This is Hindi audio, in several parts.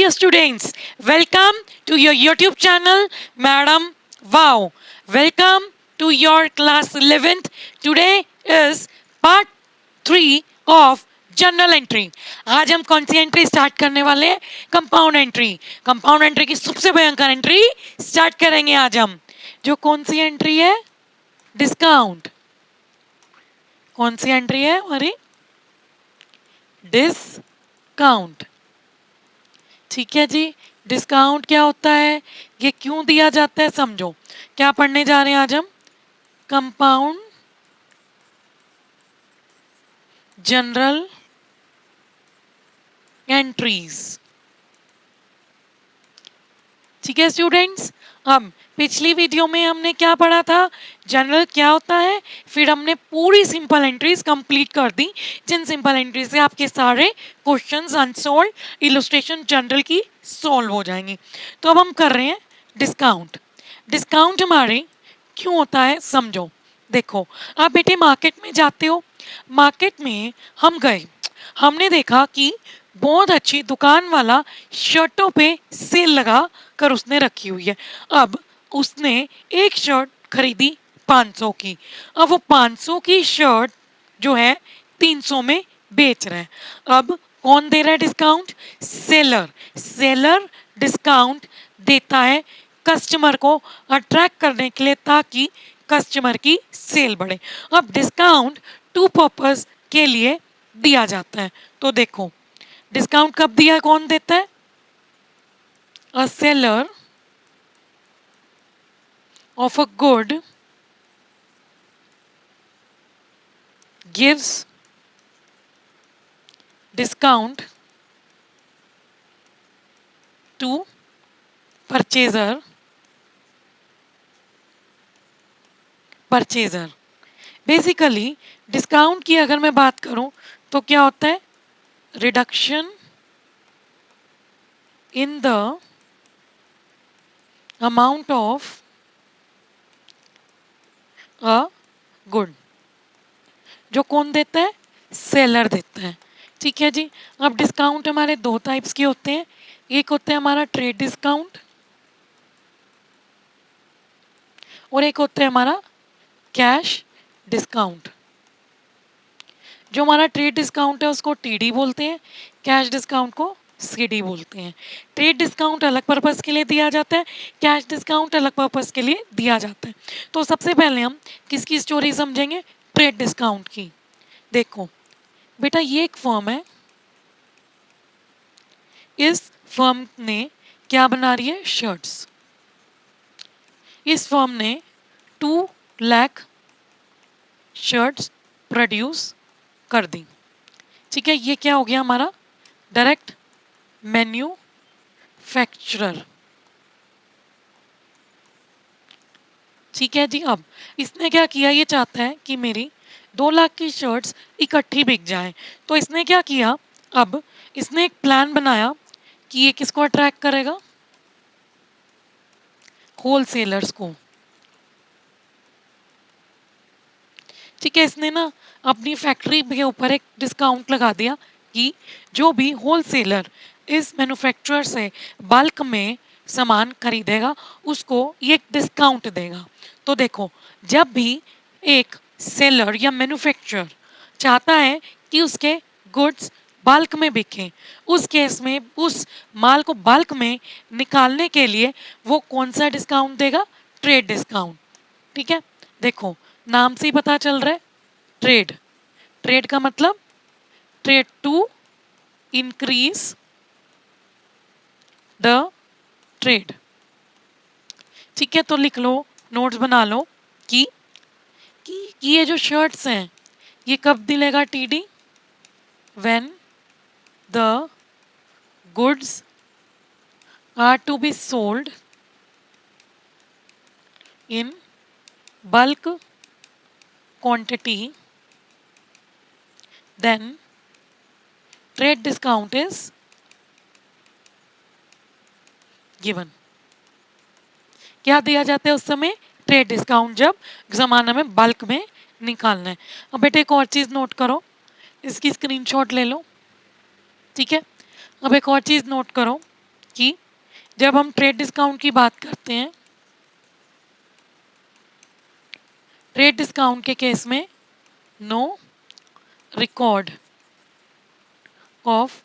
dear students, welcome to your YouTube channel, Madam Wow. Welcome to your class 11th. Today is part 3 of general entry. आज हम कौन सी एंट्री स्टार्ट करने वाले हैं? Compound entry. कंपाउंड एंट्री की सबसे भयंकर एंट्री स्टार्ट करेंगे आज हम. जो कौन सी एंट्री है? डिस्काउंट. कौन सी एंट्री है हमारी? डिस्काउंट. ठीक है जी. डिस्काउंट क्या होता है, ये क्यों दिया जाता है, समझो. क्या पढ़ने जा रहे हैं आज हम? Compound general entries. ठीक है स्टूडेंट्स. अब पिछली वीडियो में हमने क्या पढ़ा था? जनरल क्या होता है. फिर हमने पूरी सिंपल एंट्रीज कंप्लीट कर दी, जिन सिंपल एंट्रीज से आपके सारे क्वेश्चंस अनसॉल्व, इलस्ट्रेशन जनरल की सॉल्व हो जाएंगी. तो अब हम कर रहे हैं डिस्काउंट. डिस्काउंट हमारे क्यों होता है समझो. देखो, आप बेटे मार्केट में जाते हो. मार्केट में हम गए, हमने देखा कि बहुत अच्छी दुकान वाला शर्टों पे सेल लगा कर उसने रखी हुई है. अब उसने एक शर्ट खरीदी 500 की. अब वो 500 की शर्ट जो है 300 में बेच रहे हैं. अब कौन दे रहा है डिस्काउंट? सेलर. सेलर डिस्काउंट देता है कस्टमर को अट्रैक्ट करने के लिए, ताकि कस्टमर की सेल बढ़े. अब डिस्काउंट टू पर्पस के लिए दिया जाता है. तो देखो, डिस्काउंट कब दिया, कौन देता है? A seller of a good gives discount to purchaser. Basically discount की अगर मैं बात करूं तो क्या होता है? Reduction in the amount of a good. जो कौन देता है? सेलर देता है. ठीक है जी. अब डिस्काउंट हमारे दो टाइप्स के होते हैं. एक होता है हमारा ट्रेड डिस्काउंट और एक होता है हमारा कैश डिस्काउंट. जो हमारा ट्रेड डिस्काउंट है उसको टीडी बोलते हैं, कैश डिस्काउंट को सीडी बोलते हैं. ट्रेड डिस्काउंट अलग पर्पस के लिए दिया जाता है, कैश डिस्काउंट अलग पर्पस के लिए दिया जाता है. तो सबसे पहले हम किसकी स्टोरी समझेंगे? ट्रेड डिस्काउंट की. देखो बेटा, ये एक फर्म है. इस फर्म ने क्या बना रही है? शर्ट्स. इस फर्म ने 2 लाख शर्ट्स प्रोड्यूस कर दी. ठीक है, ये क्या हो गया हमारा? Direct manufacturer. ठीक है जी. अब इसने क्या किया? ये चाहता है कि मेरी 2 लाख की शर्ट्स इकट्ठी बिक जाए. तो इसने क्या किया? अब इसने एक प्लान बनाया कि ये किसको अट्रैक्ट करेगा? होलसेलर्स को. ठीक है, इसने ना अपनी फैक्ट्री के ऊपर एक डिस्काउंट लगा दिया कि जो भी होलसेलर इस मैन्युफैक्चरर से बल्क में सामान खरीदेगा उसको ये डिस्काउंट देगा. तो देखो, जब भी एक सेलर या मैन्युफैक्चरर चाहता है कि उसके गुड्स बल्क में बिकें, उस केस में उस माल को बल्क में निकालने के लिए वो कौन सा डिस्काउंट देगा? Trade discount. ठीक है, देखो नाम से ही पता चल रहा है ट्रेड. ट्रेड का मतलब trade to increase the trade. ठीक है, तो लिख लो, नोट्स बना लो कि ये जो शर्ट्स हैं ये कब दिलेगा TD? When the goods are to be sold in bulk quantity, then trade discount is given. क्या दिया जाता है उस समय? ट्रेड डिस्काउंट, जब जमाना में बल्क में निकालना है. अब बेटे एक और चीज नोट करो, इसकी स्क्रीनशॉट ले लो. ठीक है, अब एक और चीज नोट करो कि जब हम ट्रेड डिस्काउंट की बात करते हैं, ट्रेड डिस्काउंट के केस में no record of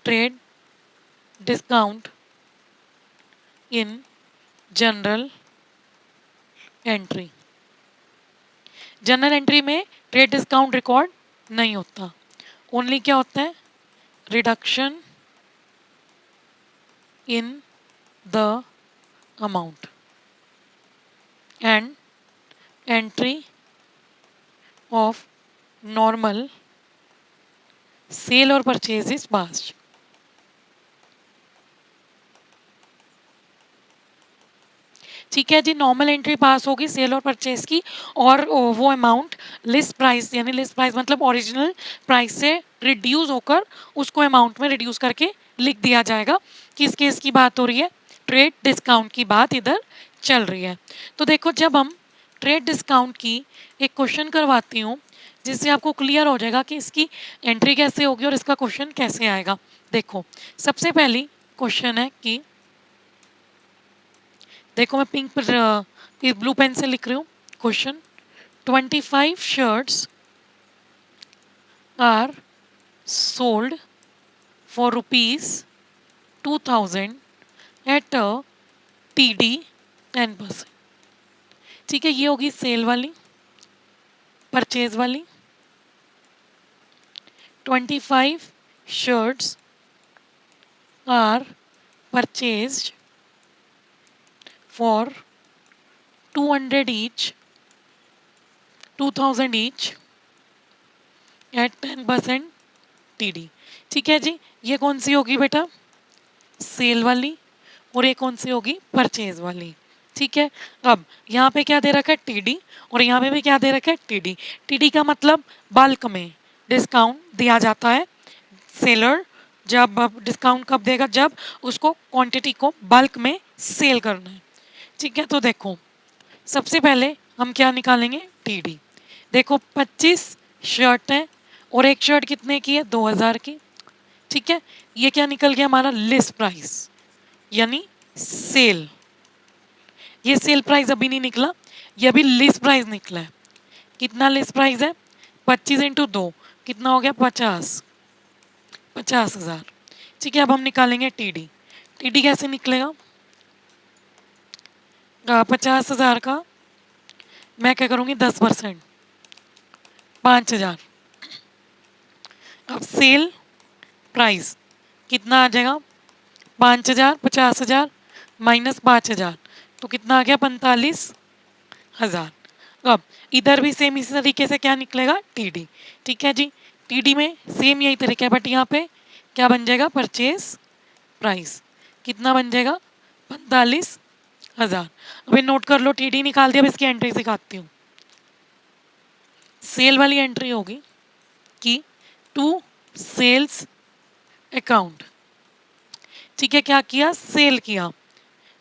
trade discount in general entry. General entry में ट्रेड डिस्काउंट रिकॉर्ड नहीं होता, ओनली क्या होता है, reduction in the amount and entry of normal sale और परचेज इज पास्ड। ठीक है जी, नॉर्मल एंट्री पास होगी सेल और परचेज की, और वो अमाउंट लिस्ट प्राइस, यानी लिस्ट प्राइस मतलब ओरिजिनल प्राइस से रिड्यूस होकर उसको अमाउंट में रिड्यूस करके लिख दिया जाएगा। किस केस की बात हो रही है, ट्रेड डिस्काउंट की बात इधर चल रही है। तो देखो, जब हम ट्रेड डिस्काउंट की एक क्वेश्चन करवाती हूँ जिससे आपको क्लियर हो जाएगा कि इसकी एंट्री कैसे होगी और इसका क्वेश्चन कैसे आएगा। देखो, सबसे पहली क्वेश्चन है कि, देखो मैं पिंक पर ब्लू पेन से लिख रही हूँ question, 25 shirts are sold for ₹2000 at a TD 10%। ठीक है, ये होगी सेल वाली, परचेज वाली। 25 shirts are purchased for 200 each, 2000 each at 10% TD। ठीक है जी, ये कौन सी होगी बेटा, सेल वाली, और ये कौन सी होगी, परचेज वाली। ठीक है, अब यहाँ पे क्या दे रखा है, TD, और यहाँ पे भी क्या दे रखा है, TD। TD का मतलब बल्क में डिस्काउंट दिया जाता है। सेलर जब डिस्काउंट कब देगा, जब उसको क्वांटिटी को बल्क में सेल करना है। ठीक है, तो देखो सबसे पहले हम क्या निकालेंगे, TD। देखो 25 शर्ट है और एक शर्ट कितने की है, 2000 की। ठीक है, ये क्या निकल गया हमारा, लिस्ट प्राइस यानी सेल। ये सेल प्राइस अभी नहीं निकला, ये अभी लिस्ट प्राइस निकला है। कितना लिस्ट प्राइस है, 25 इंटू 2 कितना हो गया, 50,000। ठीक है, अब हम निकालेंगे TD। TD कैसे निकलेगा, 50,000 का मैं क्या करूँगी, 10%, 5,000। अब सेल प्राइस कितना आ जाएगा, 5,000, 50,000 माइनस 5,000 तो कितना आ गया, 45,000। अब इधर भी सेम इसी तरीके से क्या निकलेगा, TD। ठीक है जी, TD में सेम यही तरीका है, बट यहाँ पे क्या बन जाएगा, परचेज प्राइस कितना बन जाएगा, 45,000। अभी नोट कर लो, TD निकाल दिया। अब इसकी एंट्री सिखाती हूँ। सेल वाली एंट्री होगी कि टू सेल्स अकाउंट। ठीक है, क्या किया, सेल किया,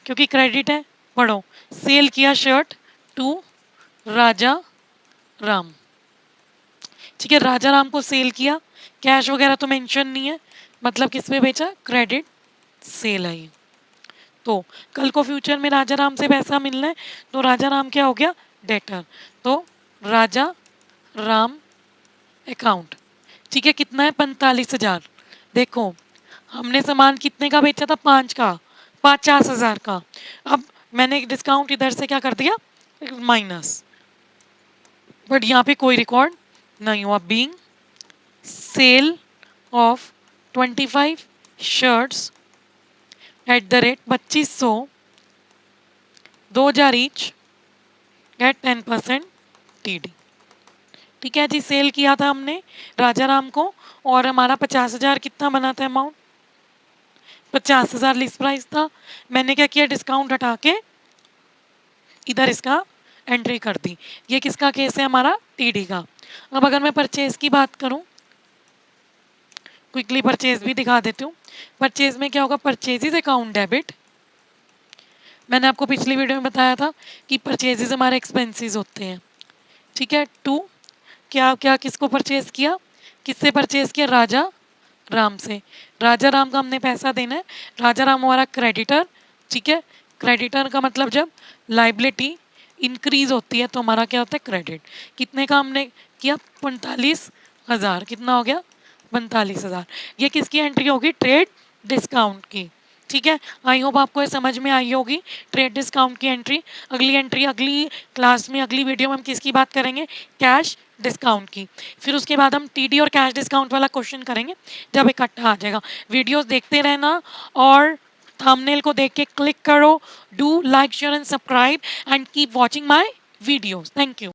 क्योंकि क्रेडिट है, पढ़ो, सेल किया शर्ट टू राजा राम। ठीक है, राजा राम को सेल किया, कैश वगैरह तो मेंशन नहीं है, मतलब किस पे बेचा, क्रेडिट सेल है। तो कल को फ्यूचर में राजा राम से पैसा मिलना है, तो राजा राम क्या हो गया, डेटर। तो राजा राम अकाउंट। ठीक है, कितना है, 45,000। देखो हमने सामान कितने का बेचा था, 5 का, 50,000 का। अब मैंने एक डिस्काउंट इधर से क्या कर दिया, माइनस, बट यहाँ पे कोई रिकॉर्ड नहीं हुआ। Being sale of 25 shirts at the rate 2500, 2,000 each at 10% TD। ठीक है जी, सेल किया था हमने राजा राम को, और हमारा 50,000 कितना बना था अमाउंट, 50,000 लिस्ट प्राइस था। मैंने क्या किया, डिस्काउंट हटा के इधर इसका एंट्री कर दी। ये किसका केस है, हमारा TD का। अब अगर मैं परचेज की बात करूं, क्विकली परचेज भी दिखा देती हूँ। परचेज में क्या होगा, परचेजेज अकाउंट डेबिट। मैंने आपको पिछली वीडियो में बताया था कि परचेजेज हमारे एक्सपेंसेस होते हैं। ठीक है, टू क्या क्या किसको परचेज किया, किससे परचेज किया, राजा राम से। राजा राम को हमने पैसा देना है, राजा राम हमारा क्रेडिटर, ठीक है। क्रेडिटर का मतलब जब लाइबिलिटी इंक्रीज होती है तो हमारा क्या होता है, क्रेडिट। कितने का हमने किया, 45,000। कितना हो गया, 45,000। ये किसकी एंट्री होगी, ट्रेड डिस्काउंट की, ठीक है। आई होप आपको ये समझ में आई होगी ट्रेड डिस्काउंट की एंट्री। अगली एंट्री अगली क्लास में, अगली वीडियो में हम किसकी बात करेंगे, कैश डिस्काउंट की। फिर उसके बाद हम टीडी और कैश डिस्काउंट वाला क्वेश्चन करेंगे जब इकट्ठा आ जाएगा। वीडियोस देखते रहना और थंबनेल को देख के क्लिक करो। Do like share and subscribe and keep watching my videos. Thank you.